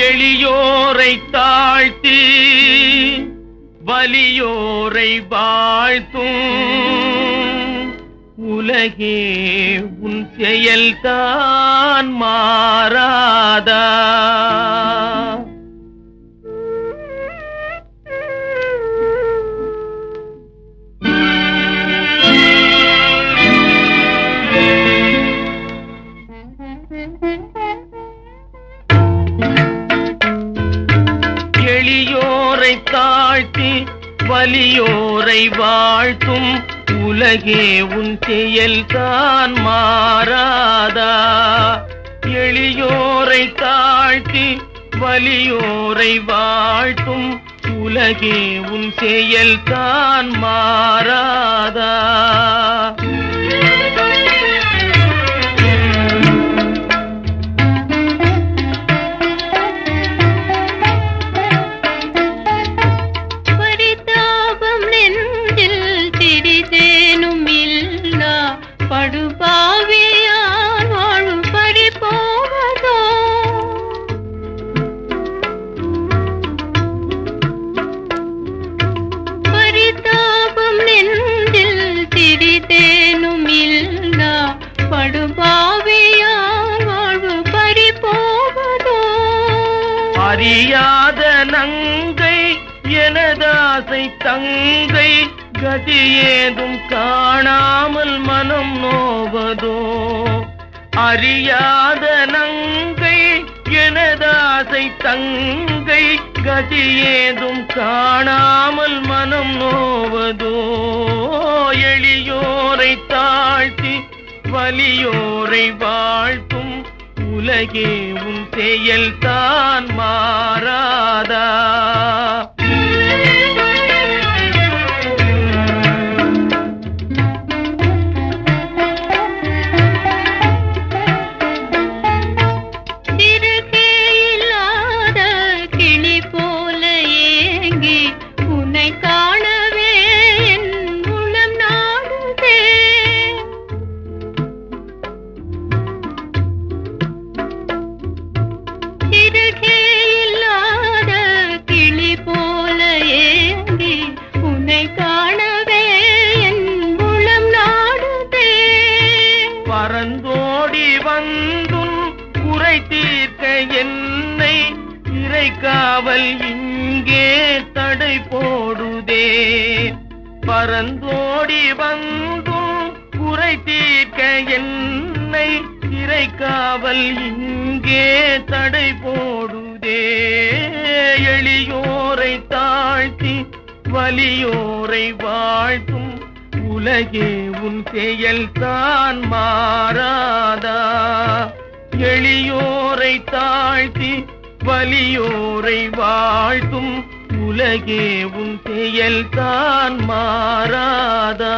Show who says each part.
Speaker 1: எளியோரை தாழ்த்தி வலியோரை வாழ்த்தும் உலகே உன் செயல்தான் மாறாதா? எளியோரை தாழ்த்தி வலியோரை வாழ்த்தும் உலகே உன் செயல்தான் மாறாதா? எளியோரை தாழ்த்தி வலியோரை வாழ்த்தும் உலகே உன் செயல்தான் மாறாதா?
Speaker 2: படுபாவியார் வாழும் பறி போவதோ? பரிதாபம் நெஞ்சில் சிறிதேனும் இல்லா படுபாவியார் வாழும் பறி போவதோ?
Speaker 1: அறியாத நங்கை எனதாசை தங்கை கதி ஏதும் காணாமல் மனம் நோவதோ? அறியாத நங்கை எனதாசை தங்கை கதி ஏதும் காணாமல் மனம் நோவதோ? எளியோரை தாழ்த்தி வலியோரை வாழ்த்தும் உலகே உன் செயல்தான் மாறாதா? பறந்தோடி வந்தும் குறை தீர்க்க என்னை இறைக்காவல் இங்கே தடை போடுதே. பறந்தோடி வந்தும் குறை தீர்க்க என்னை இறைக்காவல் இங்கே தடை போடுதே. எளியோரை தாழ்த்தி வலியோரை வாழ்த்தும் உலகே உன் செயல்தான் மாறாதா? எளியோரை தாழ்த்தி வலியோரை வாழ்த்தும் உலகே உன் செயல்தான் மாறாதா?